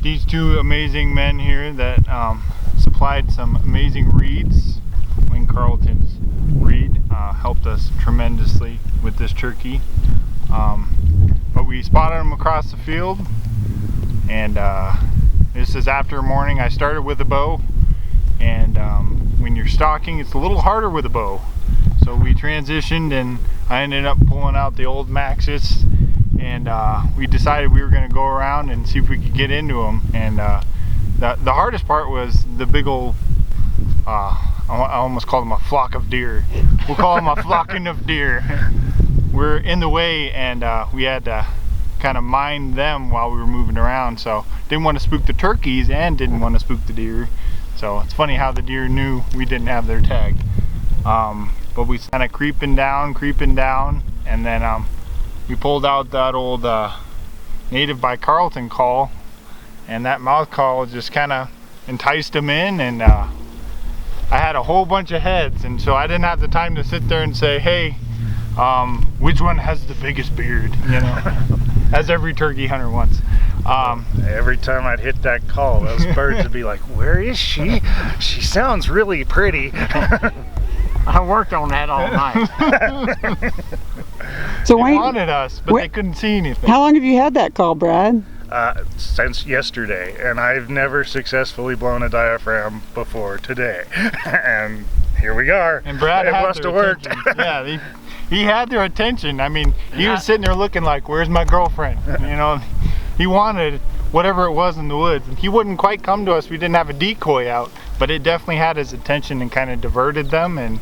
these two amazing men here that supplied some amazing reeds. Wayne Carlton's reed helped us tremendously with this turkey. But we spotted him across the field, and this is after morning. I started with a bow, and when you're stalking, it's a little harder with a bow. So we transitioned, and I ended up pulling out the old Maxis, and we decided we were going to go around and see if we could get into them. And the hardest part was the big old, I almost called them a flock of deer. We'll call them a flocking of deer. We're in the way, and we had to kind of mind them while we were moving around. So didn't want to spook the turkeys and didn't want to spook the deer. So it's funny how the deer knew we didn't have their tag. But we kind of creeping down, and then we pulled out that old native by Carlton call, and that mouth call just kind of enticed them in, and I had a whole bunch of heads, and so I didn't have the time to sit there and say, hey, which one has the biggest beard, you know, as every turkey hunter wants. Every time I'd hit that call, those birds would be like, where is she? She sounds really pretty. I worked on that all night. So they wanted us, but they couldn't see anything. How long have you had that call, Brad? Since yesterday, and I've never successfully blown a diaphragm before today. And here we are. And Brad it must have worked. Yeah, he had their attention. I mean, he was sitting there looking like, where's my girlfriend? You know, he wanted whatever it was in the woods. And he wouldn't quite come to us. We didn't have a decoy out, but it definitely had his attention and kind of diverted them. And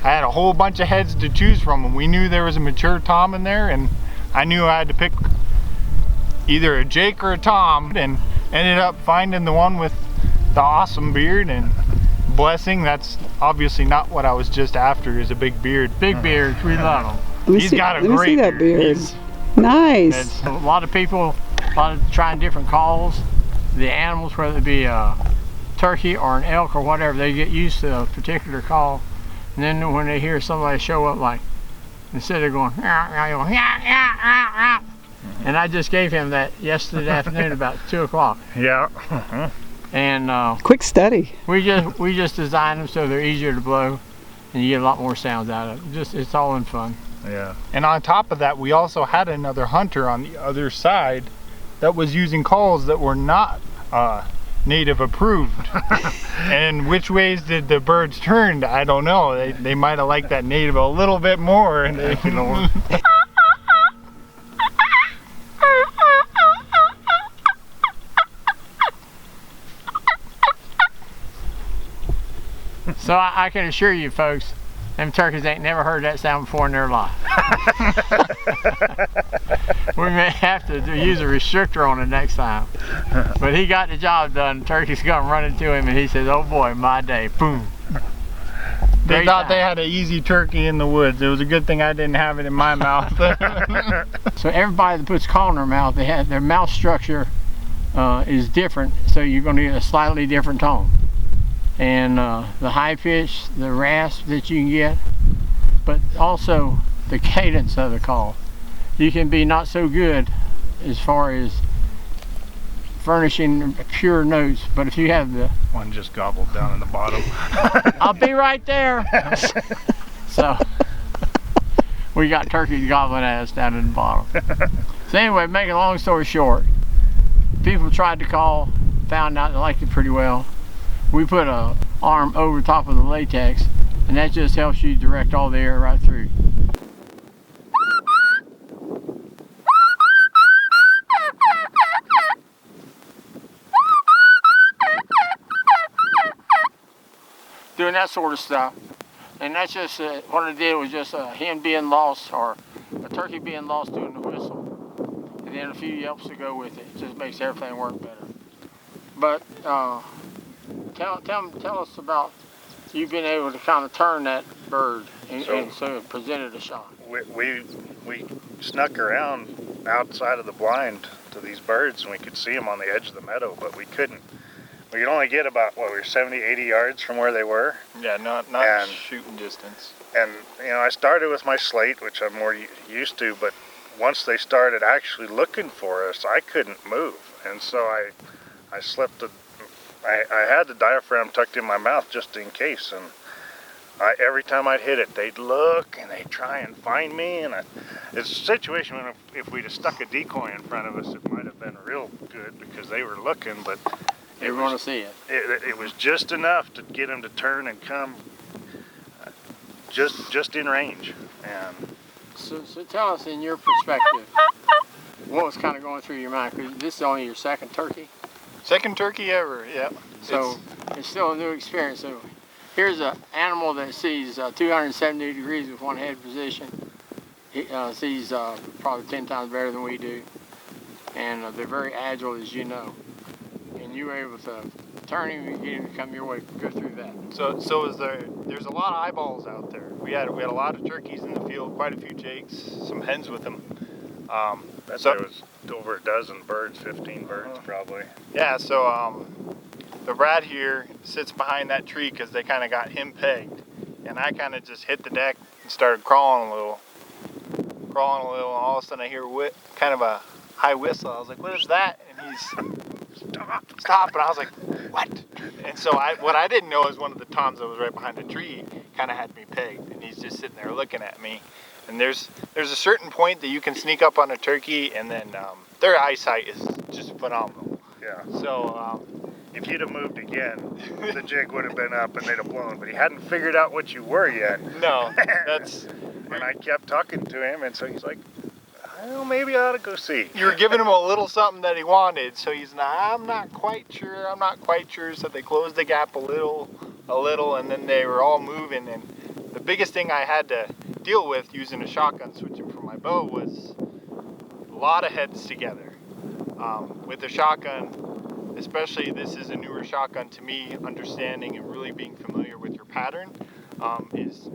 I had a whole bunch of heads to choose from, and we knew there was a mature Tom in there, and I knew I had to pick either a Jake or a Tom, and ended up finding the one with the awesome beard. And blessing, that's obviously not what I was just after, is a big beard. Big beard, we love him. He's got a great beard. Nice. A lot of people, trying different calls. The animals, whether it be a turkey or an elk or whatever, they get used to a particular call. And then when they hear somebody show up, like, instead of going, and I just gave him that yesterday afternoon about 2 o'clock. Yeah. And quick study. We just designed them so they're easier to blow, and you get a lot more sounds out of it. It's all in fun. Yeah. And on top of that, we also had another hunter on the other side that was using calls that were not native approved. And which ways did the birds turn? I don't know. They might have liked that native a little bit more, and they, you know. So I can assure you folks, them turkeys ain't never heard that sound before in their life. We may have to use a restrictor on it next time. But he got the job done. Turkeys come running to him, and he says, oh boy, my day, boom. They thought they had an easy turkey in the woods. It was a good thing I didn't have it in my mouth. So everybody that puts call in their mouth, their mouth structure is different, so you're going to get a slightly different tone. And the high pitch, the rasp that you can get, but also the cadence of the call. You can be not so good as far as furnishing pure notes, but if you have the... One just gobbled down in the bottom. I'll be right there. So we got turkeys gobbling at us down in the bottom. So anyway, making a long story short, people tried to call, found out they liked it pretty well. We put a arm over top of the latex, and that just helps you direct all the air right through. Doing that sort of stuff. And that's just, what I did was just a hen being lost, or a turkey being lost doing the whistle. And then a few yelps to go with it. It just makes everything work better. But tell us about you being able to kind of turn that bird and so it presented a shot. We snuck around outside of the blind to these birds, and we could see them on the edge of the meadow, but we couldn't. We could only get about, what, we were 70, 80 yards from where they were. Yeah, not shooting distance. And, you know, I started with my slate, which I'm more used to, but once they started actually looking for us, I couldn't move. And so I slipped I had the diaphragm tucked in my mouth just in case, and every time I'd hit it, they'd look and they'd try and find me. And it's a situation when if we'd have stuck a decoy in front of us, it might have been real good because they were looking, but They want to see it. It was just enough to get them to turn and come just in range. And so tell us, in your perspective, what was kind of going through your mind? Because this is only your second turkey. Second turkey ever, yeah. So it's still a new experience. So here's an animal that sees 270 degrees with one head position. He sees probably 10 times better than we do. And they're very agile, as you know. And you were able to turn him and get him to come your way, go through that. So is there's a lot of eyeballs out there. We had a lot of turkeys in the field, quite a few jakes, some hens with them. there was over a dozen birds, 15 birds probably. Yeah, so the Brad here sits behind that tree because they kind of got him pegged. And I kind of just hit the deck and started crawling a little. And all of a sudden I hear kind of a high whistle. I was like, what is that? And he's, stop. And I was like, what? And so what I didn't know is one of the toms that was right behind the tree kind of had me pegged. And he's just sitting there looking at me. And there's a certain point that you can sneak up on a turkey, and then their eyesight is just phenomenal. Yeah. So if you'd have moved again, the jig would have been up and they'd have blown. But he hadn't figured out what you were yet. No, that's. And I kept talking to him, and so he's like, well, maybe I ought to go see. You were giving him a little something that he wanted, so he's I'm not quite sure. So they closed the gap a little, and then they were all moving. And the biggest thing I had to deal with using a shotgun switching from my bow was a lot of heads together. With a shotgun, especially this is a newer shotgun to me, understanding and really being familiar with your pattern is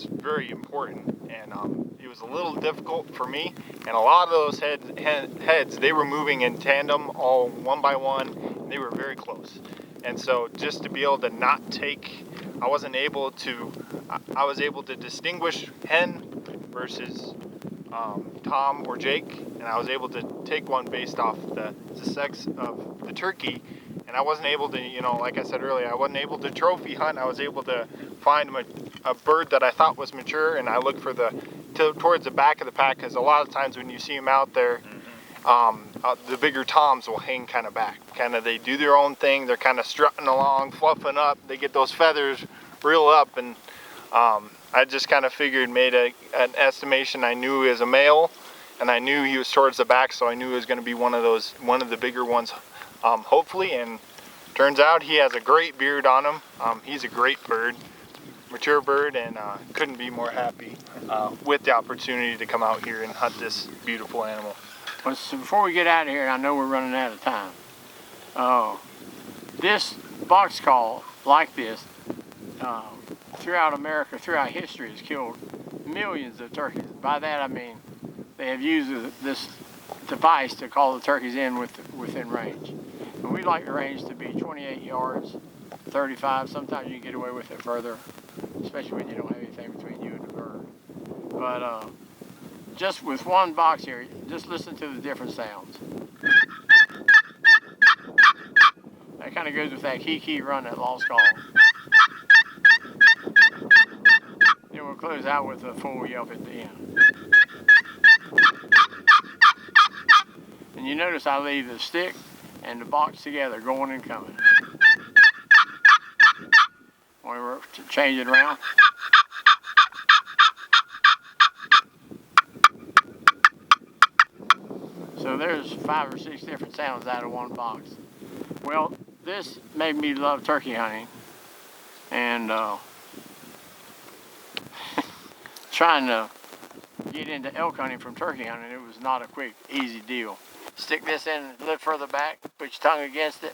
very important. And it was a little difficult for me, and a lot of those heads they were moving in tandem, all one by one, and they were very close. And so just to be able to not take, I was able to distinguish hen versus Tom or Jake, and I was able to take one based off the sex of the turkey. And I wasn't able to, like I said earlier, I wasn't able to trophy hunt. I was able to find a bird that I thought was mature, and I looked for towards the back of the pack, because a lot of times when you see them out there, the bigger toms will hang kind of back. They do their own thing. They're kind of strutting along, fluffing up. They get those feathers real up, and I just kind of made an estimation. I knew he was a male, and I knew he was towards the back, so I knew it was going to be one of the bigger ones. Hopefully, and turns out he has a great beard on him. He's a great bird, mature bird, and couldn't be more happy with the opportunity to come out here and hunt this beautiful animal. Well, so before we get out of here, I know we're running out of time. This box call like this throughout America, throughout history, has killed millions of turkeys. By that I mean they have used this device to call the turkeys in within range. And we like the range to be 28 yards, 35. Sometimes you can get away with it further, especially when you don't have anything between you and the bird. But just with one box here, just listen to the different sounds. That kind of goes with that key run, that lost call. Then we'll close out with a full yelp at the end. And you notice I leave the stick and the box together, going and coming. When we're changing around. So there's 5 or 6 different sounds out of one box. Well, this made me love turkey hunting, and trying to get into elk hunting from turkey hunting, it was not a quick, easy deal. Stick this in a little further back, put your tongue against it.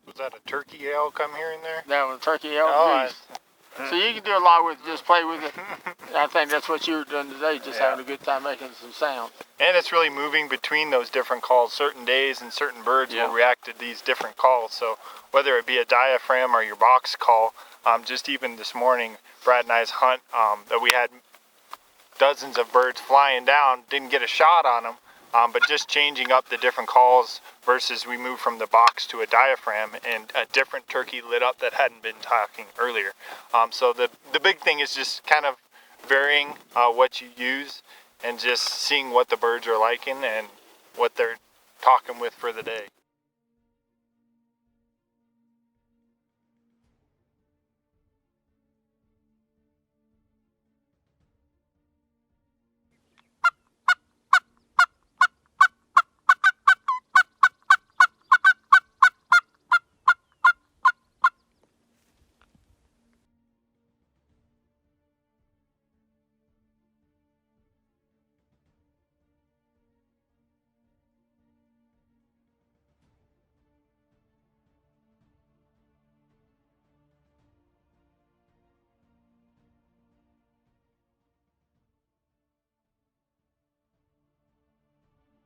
Was that a turkey elk I'm hearing there? That was turkey elk. Oh, So you can do a lot with it, just play with it. I think that's what you were doing today, just having a good time making some sounds. And it's really moving between those different calls. Certain days and certain birds will react to these different calls. So whether it be a diaphragm or your box call, just even this morning, Brad and I's hunt, that we had dozens of birds flying down, didn't get a shot on them, but just changing up the different calls versus we moved from the box to a diaphragm and a different turkey lit up that hadn't been talking earlier. So the big thing is just kind of varying what you use and just seeing what the birds are liking and what they're talking with for the day.